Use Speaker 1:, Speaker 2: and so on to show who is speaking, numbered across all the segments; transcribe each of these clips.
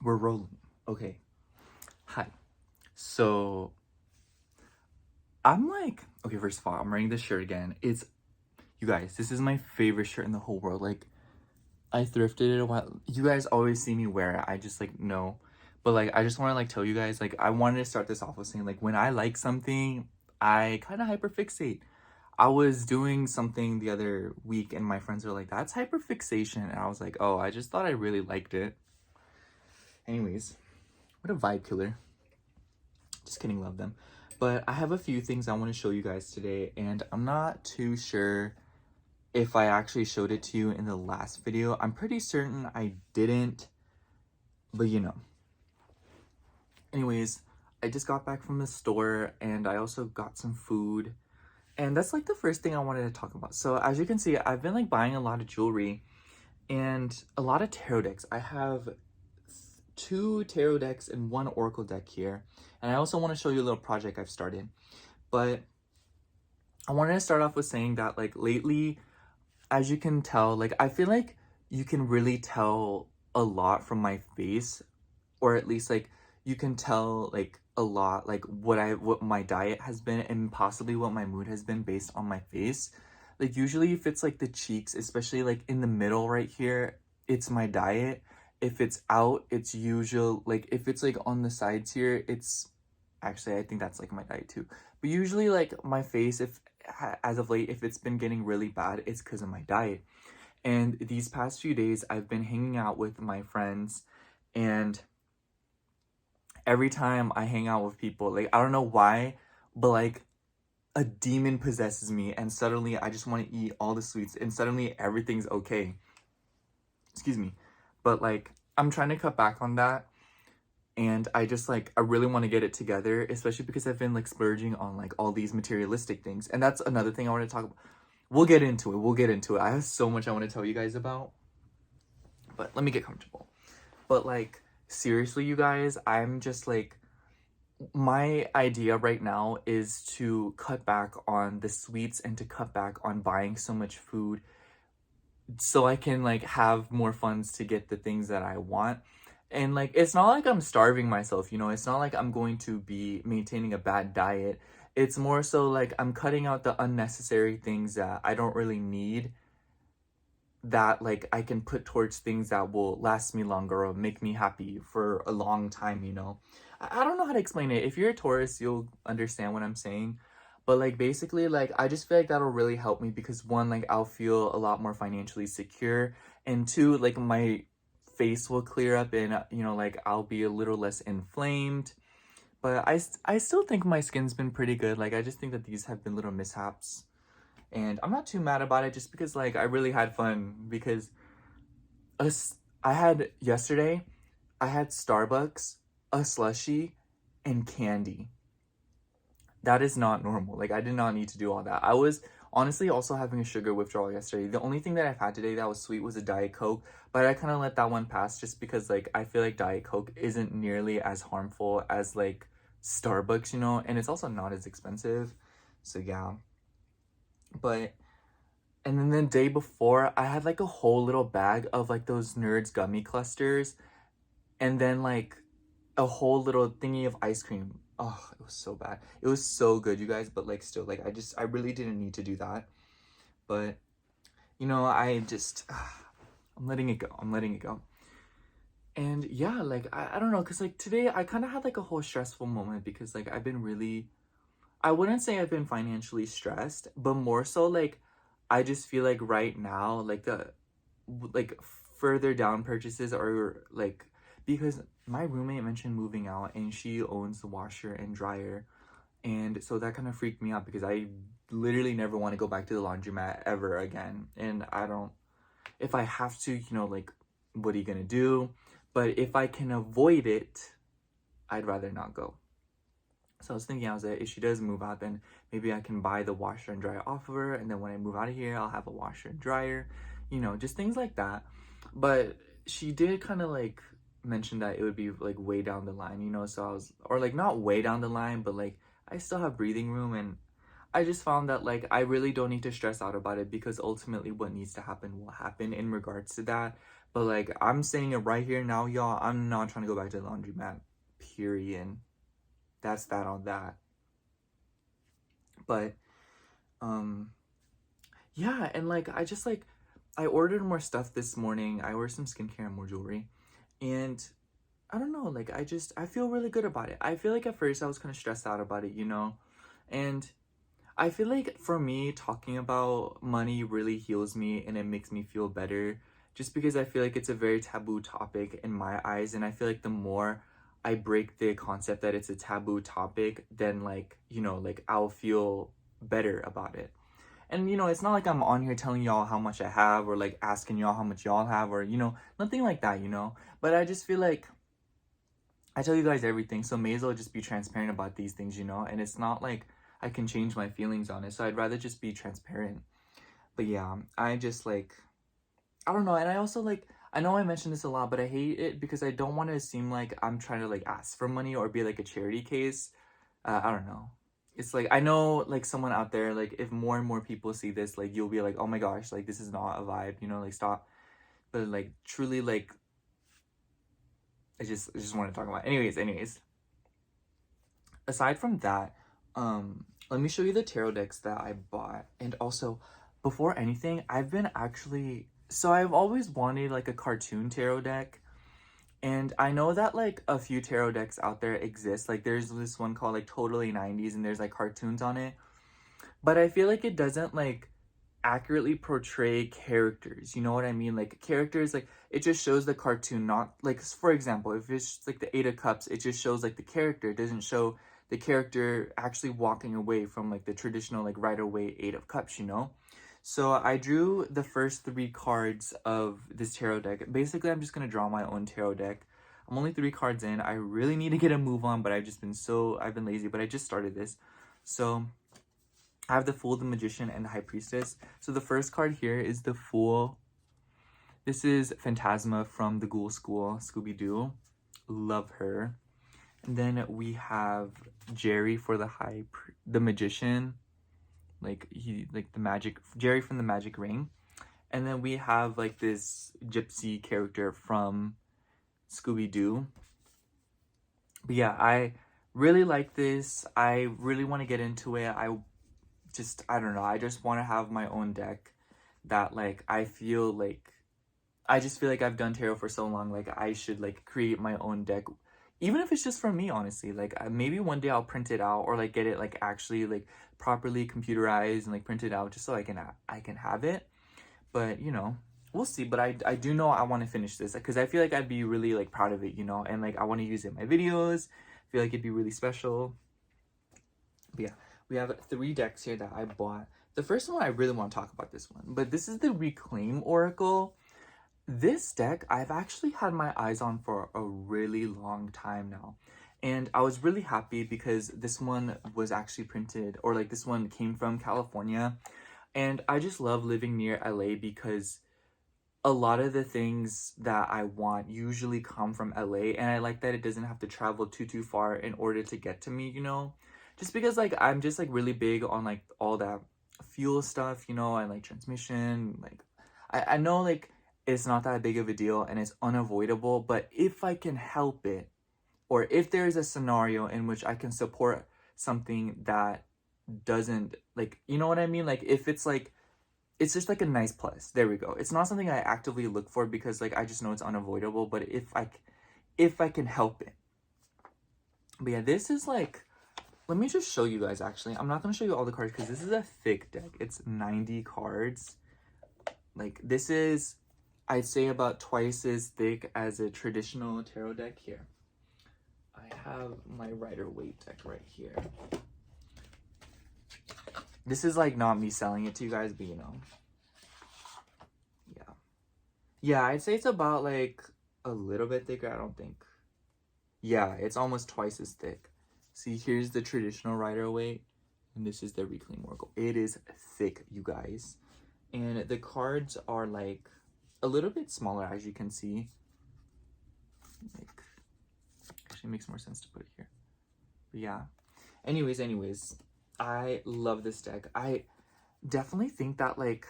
Speaker 1: We're rolling. Okay. Hi. So I'm like, okay, first of all, I'm wearing this shirt again. You guys, this is my favorite shirt in the whole world. Like, I thrifted it a while. You guys always see me wear it. I just like know. But like, I just want to like tell you guys, like, I wanted to start this off with saying, like, when I like something, I kind of hyperfixate. I was doing something the other week and my friends were like, that's hyperfixation. And I was like, oh, I just thought I really liked it. Anyways, what a vibe killer. Just kidding, love them. But I have a few things I want to show you guys today, and I'm not too sure if I actually showed it to you in the last video. I'm pretty certain I didn't, but you know. Anyways, I just got back from the store and I also got some food. And that's like the first thing I wanted to talk about. So as you can see, I've been like buying a lot of jewelry and a lot of tarot decks. I have two tarot decks and one oracle deck here. And I also want to show you a little project I've started. But I wanted to start off with saying that like lately, as you can tell, like I feel like you can really tell a lot from my face, or at least like you can tell like a lot like what my diet has been and possibly what my mood has been based on my face. Like usually if it's like the cheeks, especially like in the middle right here, it's my diet. If it's out, it's usual. Like if it's like on the sides here, it's actually I think that's like my diet too. But usually like my face, if as of late, if it's been getting really bad, it's because of my diet. And these past few days I've been hanging out with my friends, and every time I hang out with people, like I don't know why, but like a demon possesses me and suddenly I just want to eat all the sweets and suddenly everything's okay. Excuse me. But like I'm trying to cut back on that, and I just like I really want to get it together, especially because I've been like splurging on like all these materialistic things. And that's another thing I want to talk about. We'll get into it. We'll get into it. I have so much I want to tell you guys about. But let me get comfortable. But like seriously, you guys, I'm just like my idea right now is to cut back on the sweets and to cut back on buying so much food so I can like have more funds to get the things that I want. And like it's not like I'm starving myself, you know, it's not like I'm going to be maintaining a bad diet. It's more so like I'm cutting out the unnecessary things that I don't really need, that like I can put towards things that will last me longer or make me happy for a long time, you know. I don't know how to explain it. If you're a Taurus, you'll understand what I'm saying. But like basically like I just feel like that'll really help me because one, like I'll feel a lot more financially secure, and two, like my face will clear up and you know like I'll be a little less inflamed. But I still think my skin's been pretty good. Like I just think that these have been little mishaps, and I'm not too mad about it just because like I really had fun. Because I had yesterday, I had Starbucks, a slushie, and candy. That is not normal. Like I did not need to do all that. I was honestly also having a sugar withdrawal yesterday. The only thing that I've had today that was sweet was a Diet Coke, but I kind of let that one pass just because like I feel like Diet Coke isn't nearly as harmful as like Starbucks, you know, and it's also not as expensive. So yeah. But and then the day before, I had like a whole little bag of like those Nerds gummy clusters, and then like a whole little thingy of ice cream. Oh, it was so bad. It was so good, you guys, but like still, like I really didn't need to do that. But you know, I'm letting it go. I'm letting it go. And yeah, like I don't know, cause like today I kind of had like a whole stressful moment because like I've been really, I wouldn't say I've been financially stressed, but more so like I just feel like right now, like the like further down purchases are like, because my roommate mentioned moving out and she owns the washer and dryer, and so that kind of freaked me out because I literally never want to go back to the laundromat ever again. And I don't, if I have to, you know, like what are you gonna do? But if I can avoid it, I'd rather not go. So I was thinking, I was like, if she does move out, then maybe I can buy the washer and dryer off of her, and then when I move out of here, I'll have a washer and dryer, you know, just things like that. But she did kind of like mention that it would be like way down the line, you know, so I was, or like not way down the line, but like I still have breathing room, and I just found that like I really don't need to stress out about it because ultimately what needs to happen will happen in regards to that. But like, I'm saying it right here now, y'all. I'm not trying to go back to the laundromat. Period. That's that on that. But yeah, and like I ordered more stuff this morning. I ordered some skincare and more jewelry. And I don't know, like I feel really good about it. I feel like at first I was kind of stressed out about it, you know? And I feel like for me, talking about money really heals me and it makes me feel better just because I feel like it's a very taboo topic in my eyes. And I feel like the more I break the concept that it's a taboo topic, then like, you know, like I'll feel better about it. And, you know, it's not like I'm on here telling y'all how much I have or like asking y'all how much y'all have or, you know, nothing like that, you know? But I just feel like I tell you guys everything, so may as well just be transparent about these things, you know? And it's not like I can change my feelings on it, so I'd rather just be transparent. But yeah, I just like, I don't know, and I also like, I know I mentioned this a lot, but I hate it because I don't want to seem like I'm trying to like ask for money or be like a charity case. I don't know. It's like, I know like someone out there, like if more and more people see this, like you'll be like, oh my gosh, like this is not a vibe, you know, like stop. But like truly like, I just want to talk about it. Anyways, aside from that, let me show you the tarot decks that I bought. And also, before anything, I've always wanted like a cartoon tarot deck. And I know that like a few tarot decks out there exist. Like there's this one called like Totally 90s and there's like cartoons on it. But I feel like it doesn't like accurately portray characters. You know what I mean? Like characters, like it just shows the cartoon, not like for example, if it's like the Eight of Cups, it just shows like the character. It doesn't show the character actually walking away from like the traditional like Rider Waite Eight of Cups, you know? So I drew the first three cards of this tarot deck. Basically, I'm just gonna draw my own tarot deck. I'm only three cards in. I really need to get a move on, but I've been lazy, but I just started this. So I have the Fool, the Magician, and the High Priestess. So the first card here is the Fool. This is Phantasma from the Ghoul School, Scooby-Doo. Love her. And then we have Jerry for the Magician. Jerry from the Magic Ring. And then we have like this gypsy character from Scooby-Doo. But yeah, I really like this. I really want to get into it. I don't know, I just want to have my own deck that like I just feel like I've done tarot for so long, like I should like create my own deck, even if it's just for me, honestly. Like maybe one day I'll print it out or like get it like actually like properly computerized and like print it out just so I can have it. But you know, we'll see. But I do know I want to finish this because I feel like I'd be really like proud of it, you know, and like I want to use it in my videos. I feel like it'd be really special. But yeah, we have three decks here that I bought. The first one, I really want to talk about this one, but this is the Reclaim Oracle. This deck, I've actually had my eyes on for a really long time now. And I was really happy because this one was actually printed, or like this one came from California. And I just love living near LA because a lot of the things that I want usually come from LA, and I like that it doesn't have to travel too far in order to get to me, you know? Just because like I'm just like really big on like all that fuel stuff, you know, and like transmission, like I know like it's not that big of a deal and it's unavoidable, but if I can help it, or if there is a scenario in which I can support something that doesn't like, you know what I mean? Like if it's like it's just like a nice plus. There we go. It's not something I actively look for because like I just know it's unavoidable, but if I can help it. But yeah, this is like, let me just show you guys actually. I'm not going to show you all the cards because this is a thick deck. It's 90 cards. Like this is, I'd say about twice as thick as a traditional tarot deck here. I have my Rider Waite deck right here. This is like not me selling it to you guys, but you know. Yeah. Yeah, I'd say it's about like a little bit thicker, I don't think. Yeah, it's almost twice as thick. See, here's the traditional Rider Waite, and this is the Reclaim Oracle. It is thick, you guys. And the cards are like a little bit smaller, as you can see. Like, actually makes more sense to put it here. But yeah. Anyways, I love this deck. I definitely think that like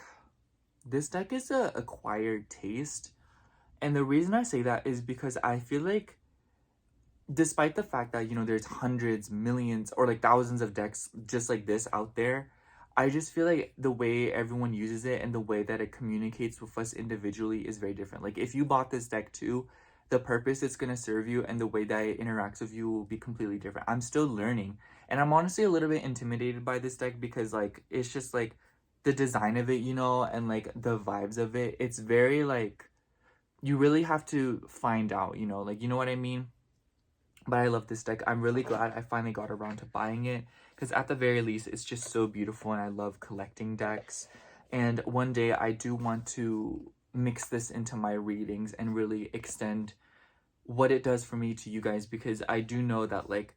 Speaker 1: this deck is a acquired taste, And the reason I say that is because I feel like, despite the fact that, you know, there's hundreds, millions, or like thousands of decks just like this out there, I just feel like the way everyone uses it and the way that it communicates with us individually is very different. Like, if you bought this deck too, the purpose it's going to serve you and the way that it interacts with you will be completely different. I'm still learning, and I'm honestly a little bit intimidated by this deck because, like, it's just like the design of it, you know, and like the vibes of it. It's very like, you really have to find out, you know, like, you know what I mean? But I love this deck. I'm really glad I finally got around to buying it because at the very least, it's just so beautiful and I love collecting decks. And one day I do want to mix this into my readings and really extend what it does for me to you guys, because I do know that, like,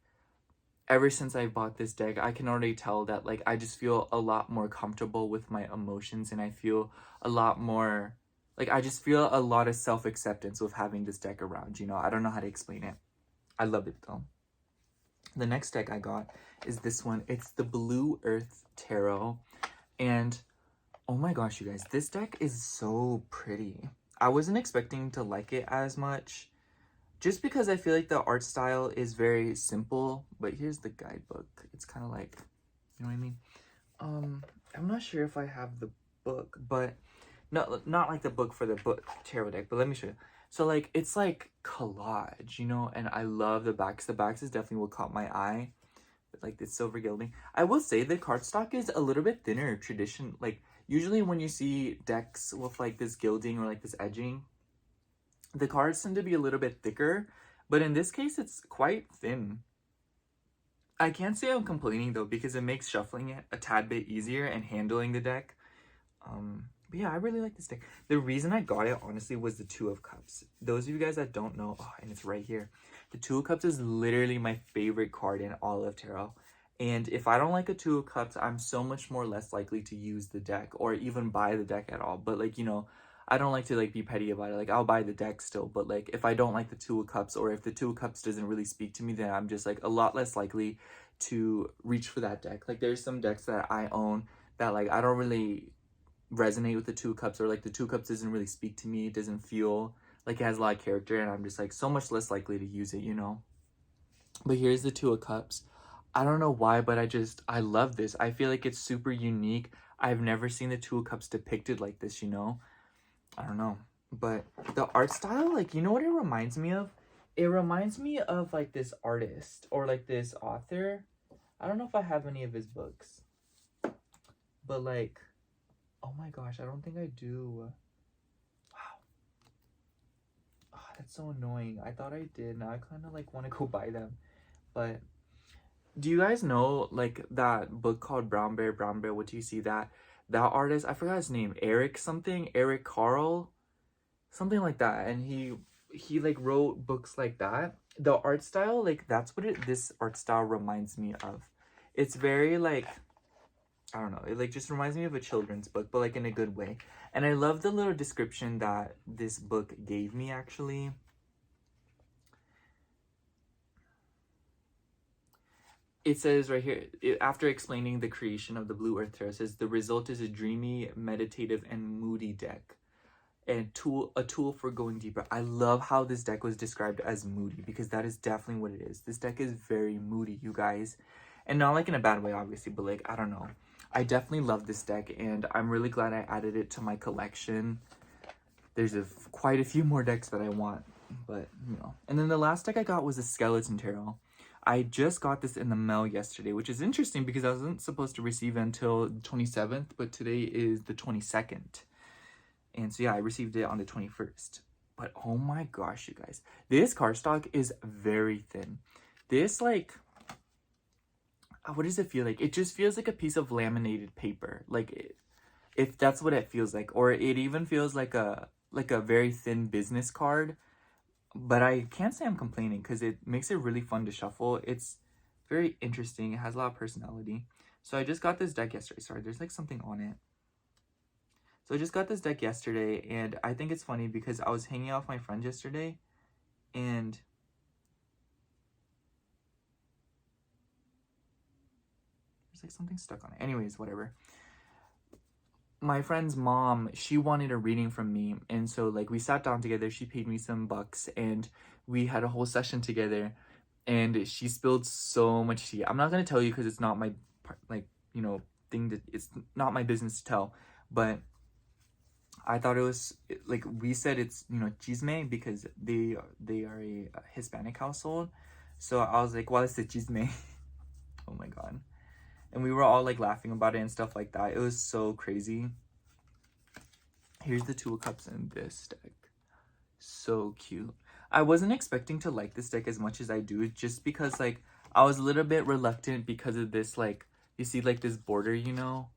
Speaker 1: ever since I bought this deck, I can already tell that, like, I just feel a lot more comfortable with my emotions and I feel a lot more, like, I just feel a lot of self-acceptance with having this deck around, you know? I don't know how to explain it. I love it though. The next deck I got is this one. It's the Blue Earth Tarot. And oh my gosh, you guys, this deck is so pretty. I wasn't expecting to like it as much just because I feel like the art style is very simple. But here's the guidebook. It's kind of like, you know what I mean? I'm not sure if I have the book, but not like the book for the book tarot deck, but let me show you. So like, it's like collage, you know, and I love the backs. The backs is definitely what caught my eye. But like this silver gilding. I will say the cardstock is a little bit thinner tradition. Like usually when you see decks with like this gilding or like this edging, the cards tend to be a little bit thicker. But in this case, it's quite thin. I can't say I'm complaining though, because it makes shuffling it a tad bit easier and handling the deck. But yeah, I really like this deck. The reason I got it, honestly, was the Two of Cups. Those of you guys that don't know, oh, and it's right here. The Two of Cups is literally my favorite card in all of tarot. And if I don't like a Two of Cups, I'm so much more less likely to use the deck or even buy the deck at all. But like, you know, I don't like to like be petty about it. Like, I'll buy the deck still, but like if I don't like the Two of Cups, or if the Two of Cups doesn't really speak to me, then I'm just like a lot less likely to reach for that deck. Like there's some decks that I own that like I don't really resonate with the Two of Cups, or like the Two of Cups doesn't really speak to me. It doesn't feel like it has a lot of character, and I'm just like so much less likely to use it, you know? But here's the Two of Cups. I don't know why, but I love this. I feel like it's super unique. I've never seen the Two of Cups depicted like this, you know? I don't know. But the art style, like, you know what it reminds me of? It reminds me of like this artist or like this author. I don't know if I have any of his books, but like, oh my gosh, I don't think I do. Wow. Oh, that's so annoying. I thought I did. Now I kind of like want to go buy them. But do you guys know like that book called Brown Bear, Brown Bear? What do you see that? That artist, I forgot his name. Eric something, Eric Carl, something like that. And he like wrote books like that. The art style, like that's what this art style reminds me of. It's very like, I don't know, it like just reminds me of a children's book, but like in a good way. And I love the little description that this book gave me actually. It says right here, after explaining the creation of the Blue Earth Tarot, it says the result is a dreamy, meditative, and moody deck. And a tool for going deeper. I love how this deck was described as moody, because that is definitely what it is. This deck is very moody, you guys. And not like in a bad way, obviously, but like, I don't know. I definitely love this deck, and I'm really glad I added it to my collection. There's quite a few more decks that I want, but, you know. And then the last deck I got was a Skeleton Tarot. I just got this in the mail yesterday, which is interesting because I wasn't supposed to receive it until the 27th, but today is the 22nd. And so yeah, I received it on the 21st. But oh my gosh, you guys. This cardstock is very thin. This like, what does it feel like? It just feels like a piece of laminated paper. Like, if that's what it feels like. Or it even feels like a very thin business card. But I can't say I'm complaining because it makes it really fun to shuffle. It's very interesting. It has a lot of personality. So I just got this deck yesterday. Sorry, there's like something on it. So I just got this deck yesterday, and I think it's funny because I was hanging out with my friend yesterday, and there's like something stuck on it. Anyways, whatever. my friend's mom, she wanted a reading from me, and so like we sat down together, she paid me some bucks, and we had a whole session together, and she spilled so much tea. I'm not gonna tell you because it's not my like, you know, thing that it's not my business to tell, but I thought it was like, we said it's, you know, chisme because they are a Hispanic household. So I was like, well, it's a chisme. Oh my god. And we were all like laughing about it and stuff like that. It was so crazy. Here's the Two of Cups in this deck. So cute. I wasn't expecting to like this deck as much as I do, just because like I was a little bit reluctant because of this, like, you see like this border, you know,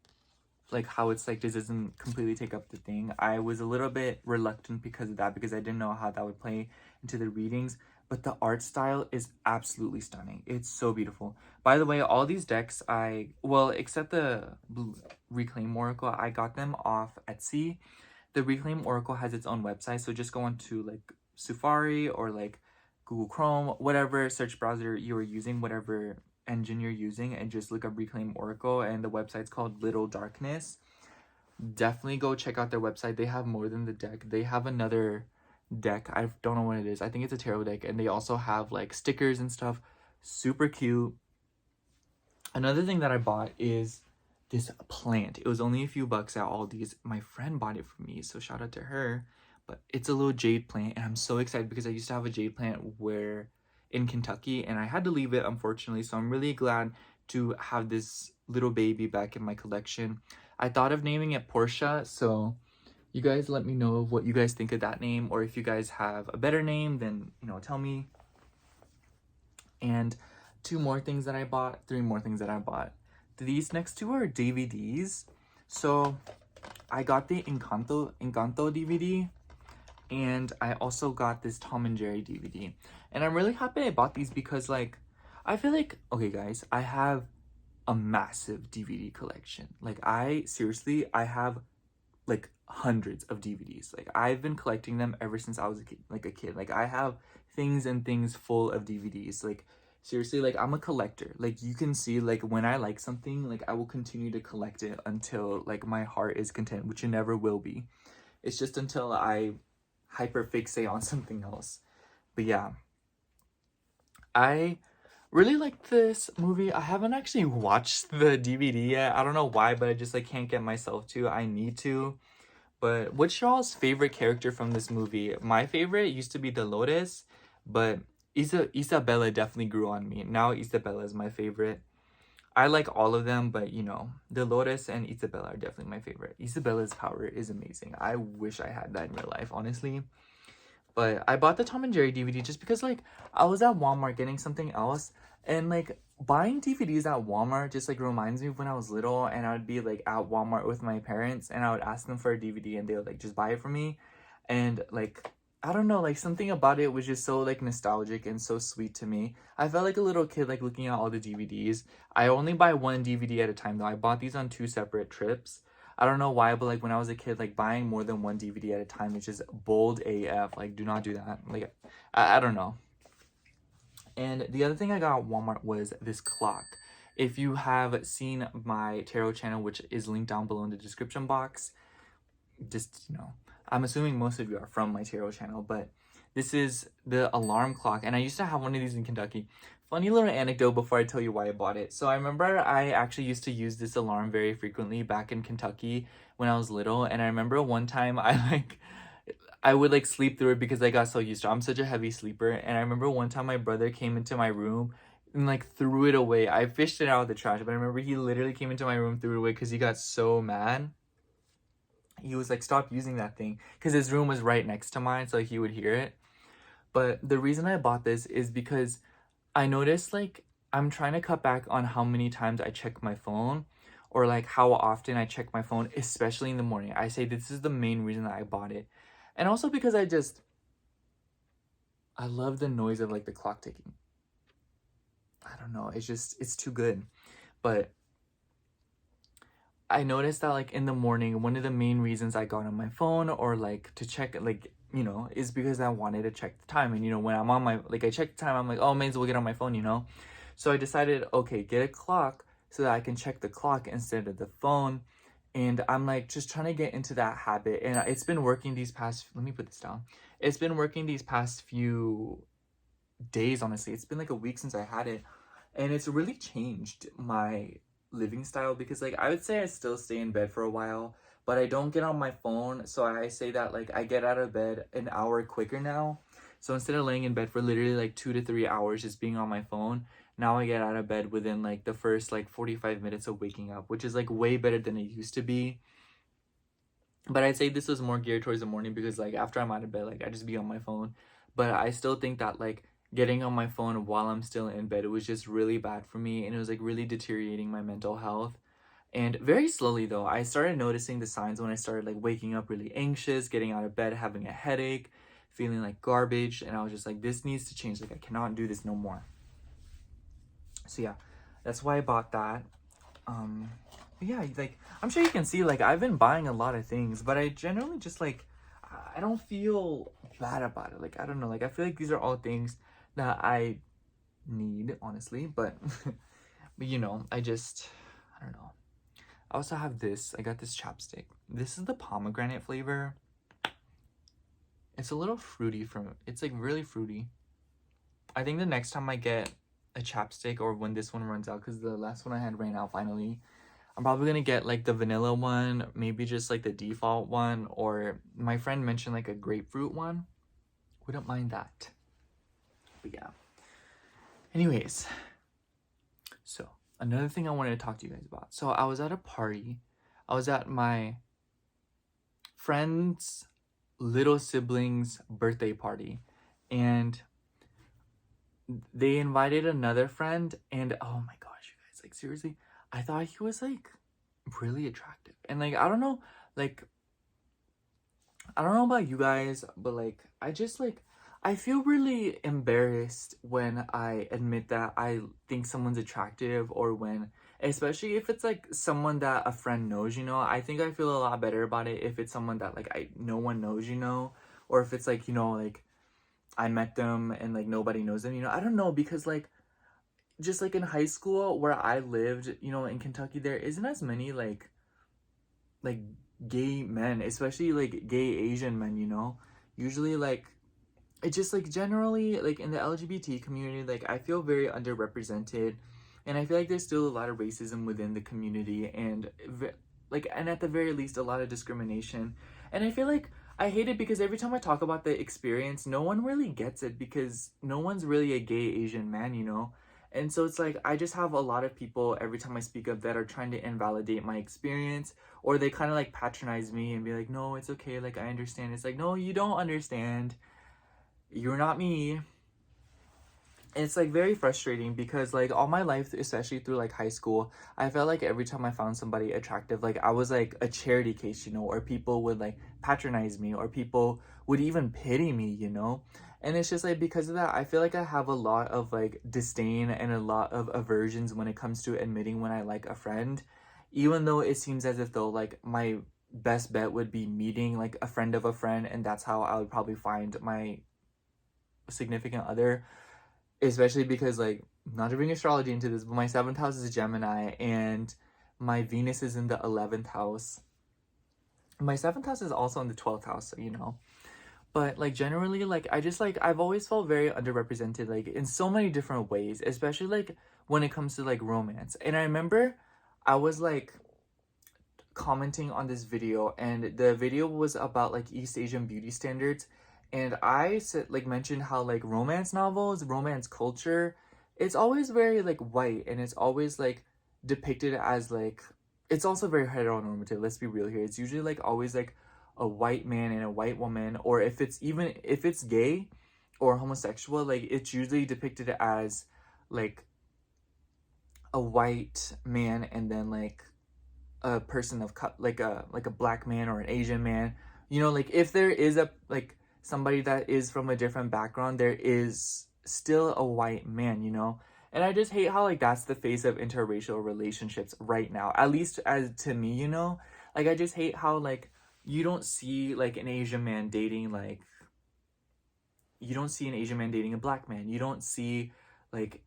Speaker 1: like how it's like this doesn't completely take up the thing. I was a little bit reluctant because of that, because I didn't know how that would play into the readings, but the art style is absolutely stunning. It's so beautiful. By the way, all these decks well, except the Reclaim Oracle, I got them off Etsy. The Reclaim Oracle has its own website, so just go on to like Safari or like Google Chrome, whatever search browser you are using, whatever engine you're using, and just look up Reclaim Oracle, and the website's called Little Darkness. Definitely go check out their website. They have more than the deck. They have another deck. I don't know what it is. I think it's a tarot deck, and they also have like stickers and stuff. Super cute. Another thing that I bought is this plant. It was only a few bucks at Aldi's. My friend bought it for me, so shout out to her. But it's a little jade plant, and I'm so excited because I used to have a jade plant where in Kentucky, and I had to leave it, unfortunately. So I'm really glad to have this little baby back in my collection. I thought of naming it Portia, so you guys let me know what you guys think of that name, or if you guys have a better name, then, you know, tell me. And three more things that I bought. These next two are DVDs. So I got the Encanto DVD, and I also got this Tom and Jerry DVD. And I'm really happy I bought these because, like, I feel like, okay guys, I have a massive DVD collection. Like, I have like hundreds of DVDs. Like, I've been collecting them ever since I was a kid. Like, I have things and things full of DVDs. Like, seriously, like, I'm a collector. Like, you can see, like, when I like something, like, I will continue to collect it until like my heart is content, which it never will be. It's just until I hyperfixate on something else. But yeah, I really like this movie. I haven't actually watched the DVD yet. I don't know why, but I just like can't get myself to. I need to. But what's y'all's favorite character from this movie? My favorite used to be Dolores, but Isabella definitely grew on me. Now Isabella is my favorite. I like all of them, but you know, Dolores and Isabella are definitely my favorite. Isabella's power is amazing. I wish I had that in real life, honestly. But I bought the Tom and Jerry DVD just because, like, I was at Walmart getting something else, and like buying DVDs at Walmart just like reminds me of when I was little, and I would be like at Walmart with my parents, and I would ask them for a DVD, and they would like just buy it for me. And like, I don't know, like something about it was just so like nostalgic and so sweet to me. I felt like a little kid like looking at all the DVDs. I only buy one DVD at a time though. I bought these on 2 separate trips. I don't know why, but like when I was a kid, like buying more than one DVD at a time is just bold AF. Like, do not do that. Like, I don't know. And the other thing I got at Walmart was this clock. If you have seen my tarot channel, which is linked down below in the description box, just, you know, I'm assuming most of you are from my tarot channel, but this is the alarm clock, and I used to have one of these in Kentucky. Funny little anecdote before I tell you why I bought it. So I remember I actually used to use this alarm very frequently back in Kentucky when I was little, and I remember one time I would like sleep through it because I got so used to it. I'm such a heavy sleeper, and I remember one time my brother came into my room and like threw it away. I fished it out of the trash, but I remember he literally came into my room, threw it away because he got so mad. He was like, stop using that thing, because his room was right next to mine, so he would hear it. But the reason I bought this is because I noticed like I'm trying to cut back on how many times I check my phone, or like how often I check my phone, especially in the morning. I say this is the main reason that I bought it. And also because I love the noise of like the clock ticking. I don't know, it's too good. But I noticed that like in the morning, one of the main reasons I got on my phone or like to check, like, you know, is because I wanted to check the time. And you know, when I'm on my, like, I check the time, I'm like, oh, may as well get on my phone, you know. So I decided, okay, get a clock so that I can check the clock instead of the phone. and I'm like just trying to get into that habit, and it's been working these past, let me put this down. It's been working these past few days, honestly. It's been like a week since I had it, and it's really changed my living style because like I would say I still stay in bed for a while, but I don't get on my phone. So I say that like I get out of bed an hour quicker now. So instead of laying in bed for literally like 2 to 3 hours just being on my phone, now I get out of bed within like the first like 45 minutes of waking up, which is like way better than it used to be. But I'd say this was more geared towards the morning because like after I'm out of bed, like I just be on my phone. But I still think that like getting on my phone while I'm still in bed, it was just really bad for me, and it was like really deteriorating my mental health. And very slowly though, I started noticing the signs when I started like waking up really anxious, getting out of bed, having a headache, feeling like garbage, and I was just like, this needs to change. Like I cannot do this no more. So yeah, that's why I bought that. um yeah, like I'm sure you can see like I've been buying a lot of things, but I generally just like I don't feel bad about it. Like I don't know, like I feel like these are all things that I need, honestly, but but I don't know. I also have this. I got this chapstick. This is the pomegranate flavor. It's a little fruity, it's like really fruity. I think the next time I get a chapstick, or when this one runs out, because the last one I had ran out finally, I'm probably gonna get like the vanilla one, maybe just like the default one, or my friend mentioned like a grapefruit one. Wouldn't mind that. But yeah. Anyways, so another thing I wanted to talk to you guys about. So I was at a party. I was at my friend's little sibling's birthday party, and they invited another friend, and oh my gosh, you guys, like seriously, I thought he was like really attractive. And like like I don't know about you guys, but like I just like I feel really embarrassed when I admit that I think someone's attractive, or when, especially if it's like someone that a friend knows, I think I feel a lot better about it if it's someone that like no one knows, or if it's like, like I met them and like nobody knows them, I don't know, because like just like in high school where I lived, in Kentucky, there isn't as many like gay men, especially like gay Asian men, usually like it just like generally like in the LGBT community, like I feel very underrepresented, and I feel like there's still a lot of racism within the community, and like, and at the very least a lot of discrimination. And I feel like I hate it because every time I talk about the experience, no one really gets it because no one's really a gay Asian man, and so it's like I just have a lot of people every time I speak up that are trying to invalidate my experience, or they kind of like patronize me and be like, no, it's okay, like I understand. It's like, no, you don't understand, you're not me. It's like very frustrating because like all my life, especially through like high school, I felt like every time I found somebody attractive, like I was like a charity case, or people would like patronize me, or people would even pity me, and it's just like because of that, I feel like I have a lot of like disdain and a lot of aversions when it comes to admitting when I like a friend, even though it seems as if though like my best bet would be meeting like a friend of a friend, and that's how I would probably find my significant other. Especially because like, not to bring astrology into this, but my 7th house is Gemini, and my Venus is in the 11th house. My 7th house is also in the 12th house, so but like generally, like I just like I've always felt very underrepresented, like in so many different ways, especially like when it comes to like romance. And I remember I was like commenting on this video, and the video was about like East Asian beauty standards, and I said, like, mentioned how like romance novels, romance culture, it's always very like white, and it's always like depicted as like, it's also very heteronormative, let's be real here. It's usually like always like a white man and a white woman, or if it's gay or homosexual, like it's usually depicted as like a white man and then like a person of like a black man or an Asian man, like if there is a like somebody that is from a different background, there is still a white man, and I just hate how like that's the face of interracial relationships right now, at least as to me, like I just hate how like you don't see like an Asian man dating like, you don't see an Asian man dating a black man, you don't see like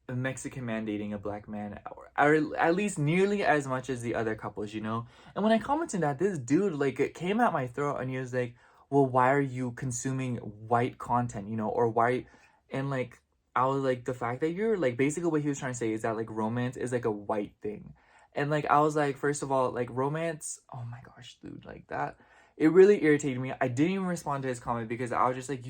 Speaker 1: a Mexican man dating a black man, or at least nearly as much as the other couples, you know? And when I commented that, this dude, like, it came at my throat and he was like, well, why are you consuming white content, you know? Or why, and like, I was like, the fact that you're, like, basically what he was trying to say is that, like, romance is, like, a white thing. And, like, I was like, first of all, like, romance, oh my gosh, dude, like, that, it really irritated me. I didn't even respond to his comment because I was just like,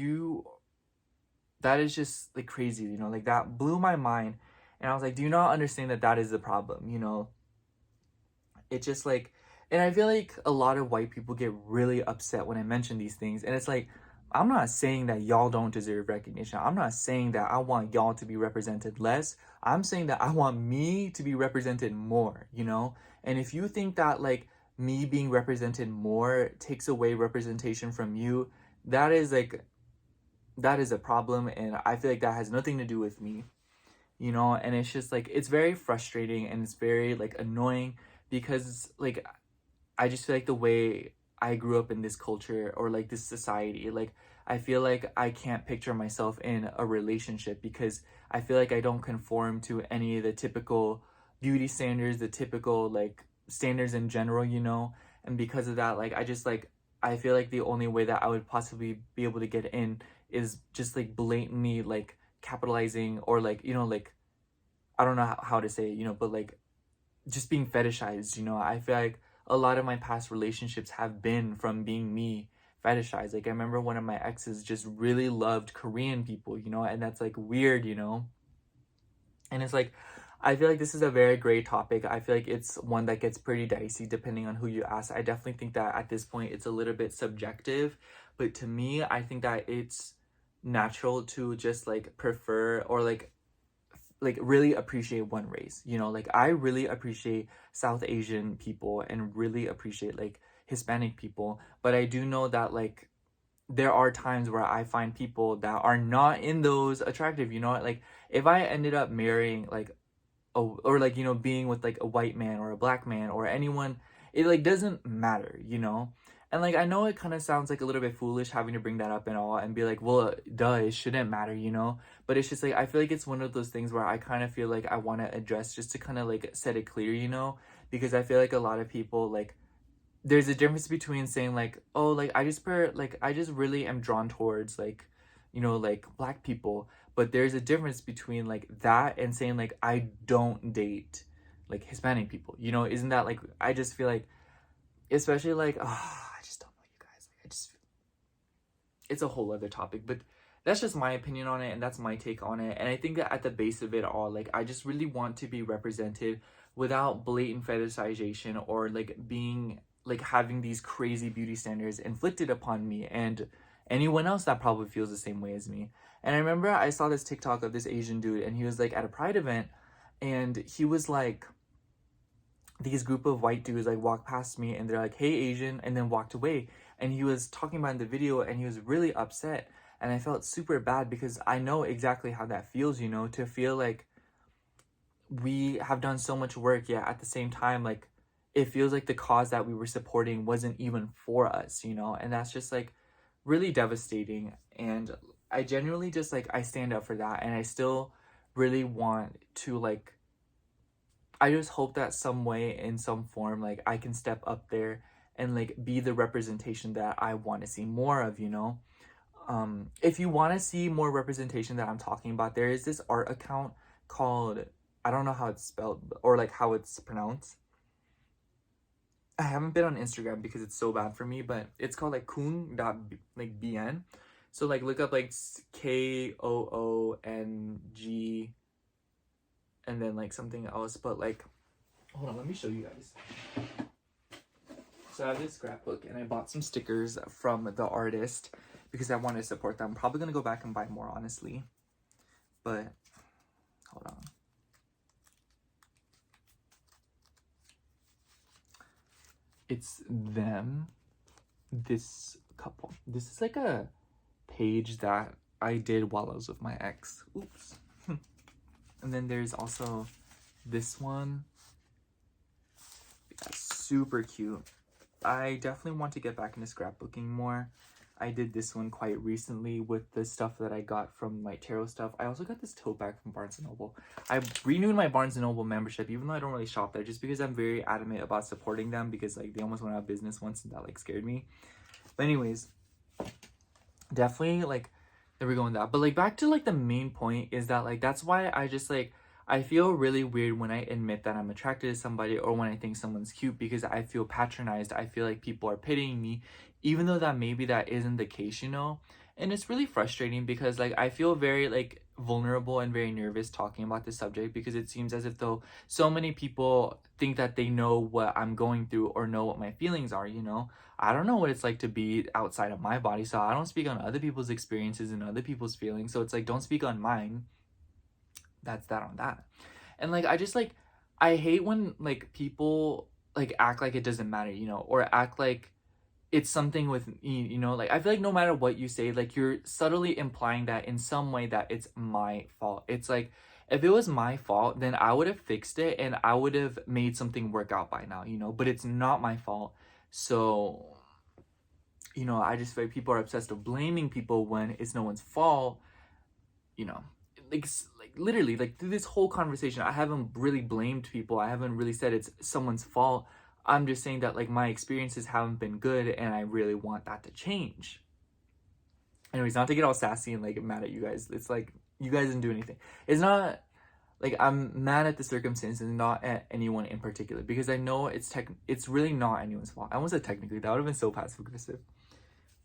Speaker 1: that is just like crazy, you know, like that blew my mind. And I was like, do you not understand that that is the problem, you know? It just like, and I feel like a lot of white people get really upset when I mention these things. And it's like, I'm not saying that y'all don't deserve recognition. I'm not saying that I want y'all to be represented less. I'm saying that I want me to be represented more, you know? And if you think that like me being represented more takes away representation from you, that is like, that is a problem. And I feel like that has nothing to do with me, you know? And it's just like, it's very frustrating and it's very like annoying because like I just feel like the way I grew up in this culture or like this society, like I feel like I can't picture myself in a relationship because I feel like I don't conform to any of the typical beauty standards, the typical like standards in general, you know? And because of that, like I just like I feel like the only way that I would possibly be able to get in is just like blatantly like capitalizing or like, you know, like I don't know how to say it, you know, but like just being fetishized, you know. I feel like a lot of my past relationships have been from being me fetishized. Like I remember one of my exes just really loved Korean people, you know, and that's like weird, you know. And it's like I feel like this is a very great topic. I feel like it's one that gets pretty dicey depending on who you ask. I definitely think that at this point it's a little bit subjective, but to me, I think that it's natural to just like prefer or like really appreciate one race, you know. Like I really appreciate South Asian people and really appreciate like Hispanic people, but I do know that like there are times where I find people that are not in those attractive, you know. Like if I ended up marrying like or like, you know, being with like a white man or a black man or anyone, it like doesn't matter, you know. And like I know it kind of sounds like a little bit foolish having to bring that up and all and be like, well, duh, it shouldn't matter, you know. But it's just like I feel like it's one of those things where I kind of feel like I want to address just to kind of like set it clear, you know, because I feel like a lot of people like there's a difference between saying like, oh, like I just really am drawn towards like, you know, like black people, but there's a difference between like that and saying like I don't date like Hispanic people, you know. Isn't that like, I just feel like, especially like, I just don't know, you guys, like I just, it's a whole other topic, but that's just my opinion on it and that's my take on it. And I think that at the base of it all, like I just really want to be represented without blatant fetishization or like being like having these crazy beauty standards inflicted upon me and anyone else that probably feels the same way as me. And I remember I saw this TikTok of this Asian dude and he was like at a pride event and he was like, these group of white dudes like walked past me and they're like, hey Asian, and then walked away. And he was talking about in the video and he was really upset. And I felt super bad because I know exactly how that feels, you know, to feel like we have done so much work, yet at the same time, like it feels like the cause that we were supporting wasn't even for us, you know, and that's just like really devastating. And I genuinely just like I stand up for that and I still really want to like, I just hope that some way in some form like I can step up there and like be the representation that I want to see more of, you know. If you want to see more representation that I'm talking about, there is this art account called, I don't know how it's spelled or like how it's pronounced. I haven't been on Instagram because it's so bad for me, but it's called like like bn. So like look up like Koong and then like something else, but like hold on, let me show you guys. So I have this scrapbook and I bought some stickers from the artist because I want to support them. I'm probably gonna go back and buy more, honestly, but hold on. It's them, this couple. This is like a page that I did while I was with my ex. Oops. And then there's also this one. That's super cute. I definitely want to get back into scrapbooking more. I did this one quite recently with the stuff that I got from my tarot stuff. I also got this tote bag from Barnes & Noble. I renewed my Barnes & Noble membership, even though I don't really shop there, just because I'm very adamant about supporting them, because like they almost went out of business once and that like scared me. But anyways, definitely like there we go on that. But like back to like the main point is that like that's why I just like I feel really weird when I admit that I'm attracted to somebody or when I think someone's cute, because I feel patronized. I feel like people are pitying me, even though that maybe that isn't the case, you know? And it's really frustrating because like I feel very like vulnerable and very nervous talking about this subject, because it seems as if though so many people think that they know what I'm going through or know what my feelings are, you know? I don't know what it's like to be outside of my body, so I don't speak on other people's experiences and other people's feelings. So it's like, don't speak on mine. That's that on that. And like I just like I hate when like people like act like it doesn't matter, you know, or act like it's something with you know, like I feel like no matter what you say, like you're subtly implying that in some way that it's my fault. It's like if it was my fault, then I would have fixed it and I would have made something work out by now, you know, but it's not my fault. So, you know, I just feel like people are obsessed with blaming people when it's no one's fault, you know. Like literally like through this whole conversation I haven't really blamed people. I haven't really said it's someone's fault. I'm just saying that like my experiences haven't been good and I really want that to change. Anyways, not to get all sassy and like mad at you guys. It's like you guys didn't do anything. It's not like I'm mad at the circumstances, not at anyone in particular, because I know it's really not anyone's fault. I almost said technically, that would have been so passive aggressive.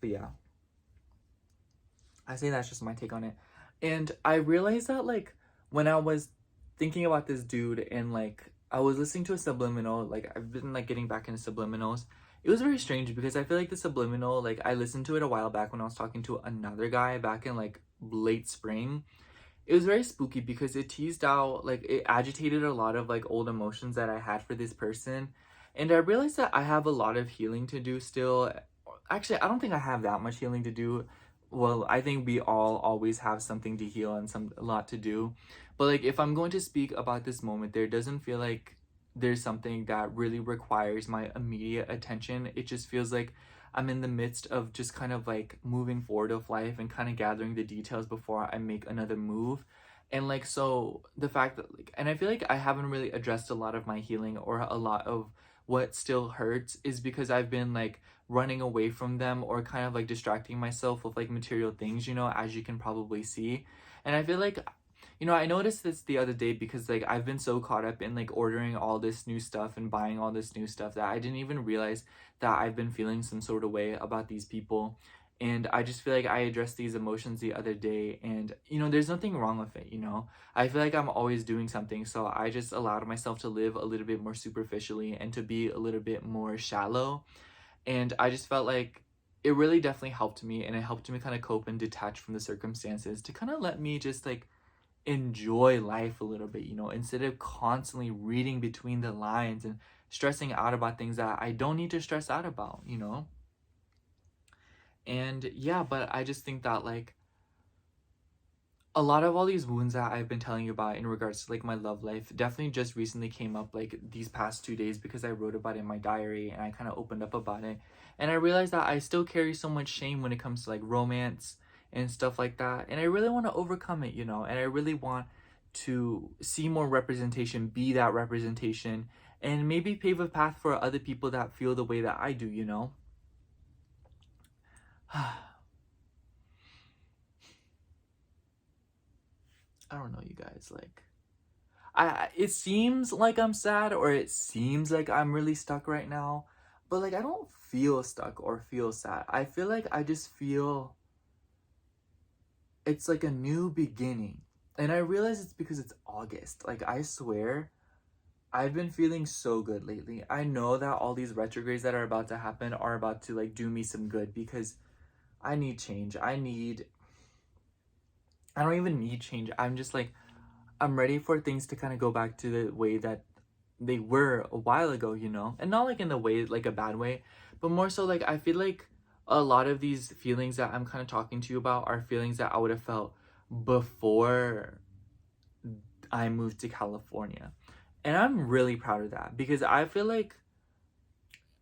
Speaker 1: But yeah, I say that's just my take on it. And I realized that like when I was thinking about this dude and like I was listening to a subliminal, like I've been like getting back into subliminals. It was very strange because I feel like the subliminal, like I listened to it a while back when I was talking to another guy back in like late spring. It was very spooky because it teased out, like it agitated a lot of like old emotions that I had for this person. And I realized that I have a lot of healing to do still. Actually, I don't think I have that much healing to do. Well, I think we all always have something to heal and a lot to do. But like if I'm going to speak about this moment, there doesn't feel like there's something that really requires my immediate attention. It just feels like I'm in the midst of just kind of like moving forward of life and kind of gathering the details before I make another move. And like, so the fact that like, and I feel like I haven't really addressed a lot of my healing or a lot of what still hurts is because I've been like running away from them or kind of like distracting myself with like material things, you know, as you can probably see. And I feel like, you know, I noticed this the other day because like I've been so caught up in like ordering all this new stuff and buying all this new stuff that I didn't even realize that I've been feeling some sort of way about these people. And I just feel like I addressed these emotions the other day, and you know, there's nothing wrong with it, you know. I feel like I'm always doing something, so I just allowed myself to live a little bit more superficially and to be a little bit more shallow. And I just felt like it really definitely helped me, and it helped me kind of cope and detach from the circumstances to kind of let me just like enjoy life a little bit, you know, instead of constantly reading between the lines and stressing out about things that I don't need to stress out about, you know? And yeah, but I just think that like a lot of all these wounds that I've been telling you about in regards to like my love life definitely just recently came up like these past 2 days because I wrote about it in my diary and I kind of opened up about it. And I realized that I still carry so much shame when it comes to like romance and stuff like that. And I really want to overcome it, you know, and I really want to see more representation, be that representation, and maybe pave a path for other people that feel the way that I do, you know? I don't know, you guys, like it seems like I'm sad or it seems like I'm really stuck right now, but like I don't feel stuck or feel sad. I feel like I just feel it's like a new beginning. And I realize it's because it's August. Like I swear I've been feeling so good lately. I know that all these retrogrades that are about to happen are about to like do me some good because I need change. I don't even need change. I'm just like I'm ready for things to kind of go back to the way that they were a while ago, you know? And not like in the way, like a bad way, but more so like I feel like a lot of these feelings that I'm kind of talking to you about are feelings that I would have felt before I moved to California. And I'm really proud of that because I feel like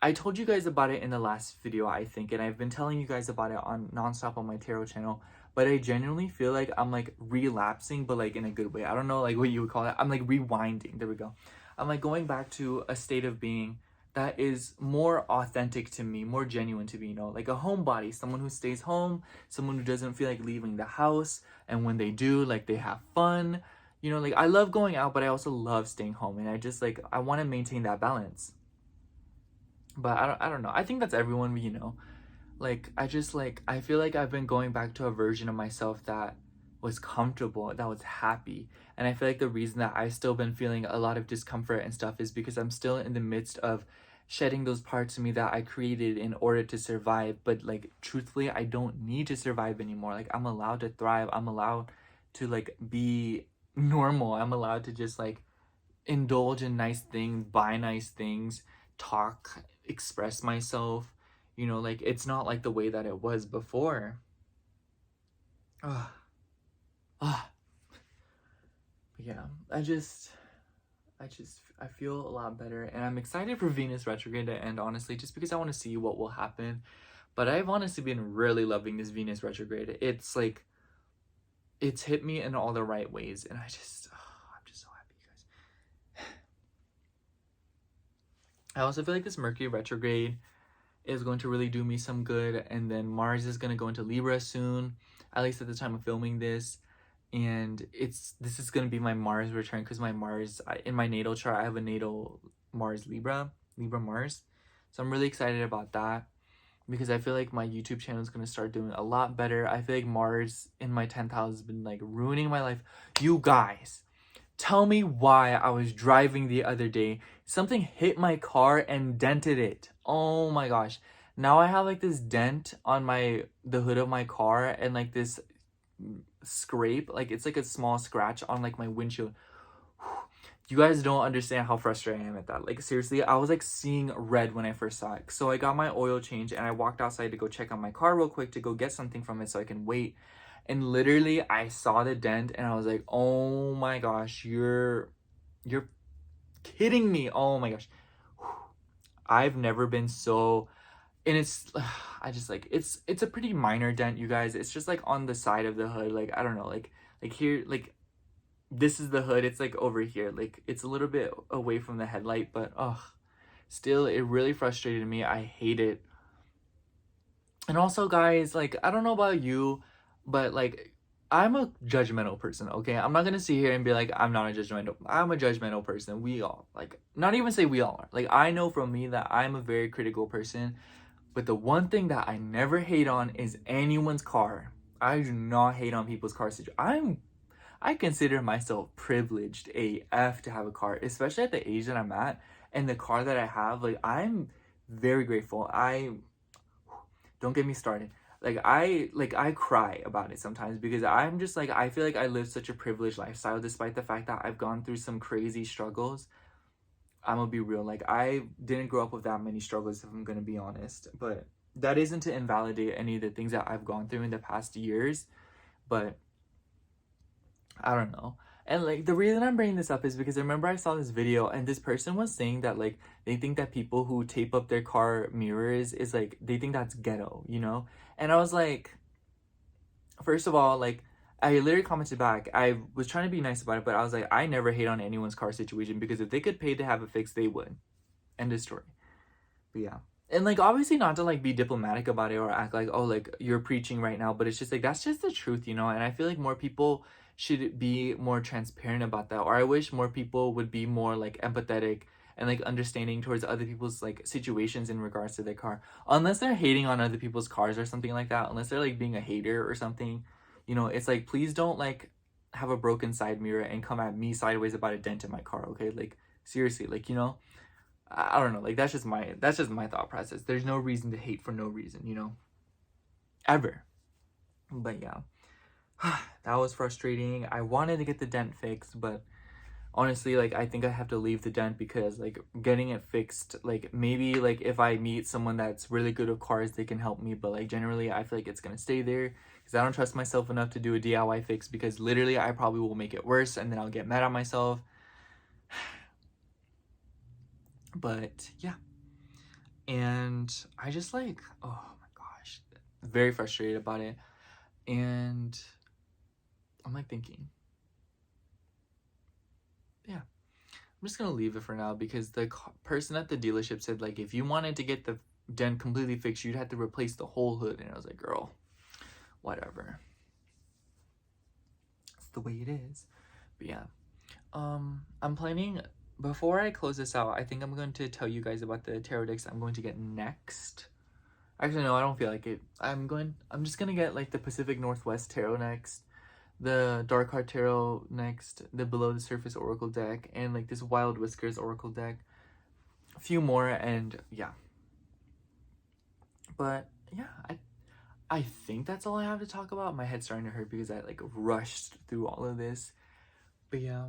Speaker 1: I told you guys about it in the last video, I think, and I've been telling you guys about it on nonstop on my tarot channel, but I genuinely feel like I'm like relapsing, but like in a good way. I don't know like what you would call it. I'm like rewinding. There we go. I'm like going back to a state of being that is more authentic to me, more genuine to me, you know, like a homebody, someone who stays home, someone who doesn't feel like leaving the house, and when they do, like they have fun. You know, like I love going out, but I also love staying home, and I just like I want to maintain that balance. But I don't know. I think that's everyone, you know. Like I just like I feel like I've been going back to a version of myself that was comfortable, that was happy. And I feel like the reason that I've still been feeling a lot of discomfort and stuff is because I'm still in the midst of shedding those parts of me that I created in order to survive. But like truthfully, I don't need to survive anymore. Like I'm allowed to thrive. I'm allowed to like be normal. I'm allowed to just like indulge in nice things, buy nice things, talk, express myself. You know, like it's not like the way that it was before. Ugh. Ugh. But yeah, I feel a lot better, and I'm excited for Venus retrograde to end, honestly, just because I want to see what will happen. But I've honestly been really loving this Venus retrograde. It's like it's hit me in all the right ways, and I'm just so happy, you guys. I also feel like this Mercury retrograde is going to really do me some good, and then Mars is going to go into Libra soon, at least at the time of filming this. And this is going to be my Mars return, because my Mars in my natal chart, I have a natal Mars Libra Mars, so I'm really excited about that, because I feel like my YouTube channel is going to start doing a lot better. I feel like Mars in my 10th house has been like ruining my life. You guys, tell me why I was driving the other day, something hit my car and dented it. Oh my gosh. Now I have like this dent on the hood of my car, and like this scrape, like it's like a small scratch on like my windshield. You guys don't understand how frustrated I am at that. Like seriously, I was like seeing red when I first saw it. So I got my oil change and I walked outside to go check on my car real quick to go get something from it so I can wait. And literally I saw the dent and I was like, "Oh my gosh, you're kidding me." Oh my gosh. I've never been so, and it's I just like it's a pretty minor dent, you guys. It's just like on the side of the hood, like I don't know, like here, like this is the hood, it's like over here, like it's a little bit away from the headlight, but still it really frustrated me. I hate it. And also, guys, like I don't know about you, but like I'm a judgmental person, okay? I'm not gonna sit here and be like I'm not a judgmental. I'm a judgmental person. We all, like, not even say we all are. Like I know from me that I'm a very critical person. But the one thing that I never hate on is anyone's car. I do not hate on people's car situation. I consider myself privileged AF to have a car, especially at the age that I'm at and the car that I have. Like I'm very grateful. I don't get me started. I cry about it sometimes, because I'm just like I feel like I live such a privileged lifestyle despite the fact that I've gone through some crazy struggles. I'm gonna be real. Like I didn't grow up with that many struggles, if I'm gonna be honest. But that isn't to invalidate any of the things that I've gone through in the past years. But I don't know. And like the reason I'm bringing this up is because I remember I saw this video and this person was saying that like they think that people who tape up their car mirrors is like they think that's ghetto, you know? And I was like, first of all, like I literally commented back. I was trying to be nice about it, but I was like, I never hate on anyone's car situation, because if they could pay to have it fixed, they would. End of story. But yeah. And like obviously not to like be diplomatic about it or act like, oh, like you're preaching right now, but it's just like that's just the truth, you know? And I feel like more people should be more transparent about that. Or I wish more people would be more like empathetic and like understanding towards other people's like situations in regards to their car. Unless they're hating on other people's cars or something like that, unless they're like being a hater or something, you know, it's like please don't like have a broken side mirror and come at me sideways about a dent in my car, okay? Like seriously, like, you know, I don't know, like that's just my thought process. There's no reason to hate for no reason, you know, ever. But yeah, that was frustrating. I wanted to get the dent fixed, but honestly, like I think I have to leave the dent, because like getting it fixed, like maybe like if I meet someone that's really good with cars, they can help me. But like generally, I feel like it's gonna stay there, because I don't trust myself enough to do a DIY fix, because literally I probably will make it worse and then I'll get mad at myself. But yeah. And I just like, oh my gosh, very frustrated about it. And I'm like thinking, yeah, I'm just gonna leave it for now because the person at the dealership said like if you wanted to get the dent completely fixed, you'd have to replace the whole hood. And I was like, girl, whatever. It's the way it is. But yeah, I'm planning, before I close this out, I think I'm going to tell you guys about the tarot decks I'm going to get next. Actually, no, I don't feel like it. I'm just gonna get like the Pacific Northwest Tarot next, the Dark Heart Tarot next, the Below the Surface Oracle deck, and like this Wild Whiskers Oracle deck. A few more, and yeah. But yeah, I think that's all I have to talk about. My head's starting to hurt because I like rushed through all of this. But yeah,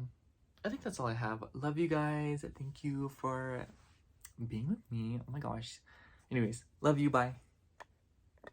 Speaker 1: I think that's all I have. Love you guys. Thank you for being with me. Oh my gosh. Anyways, love you. Bye.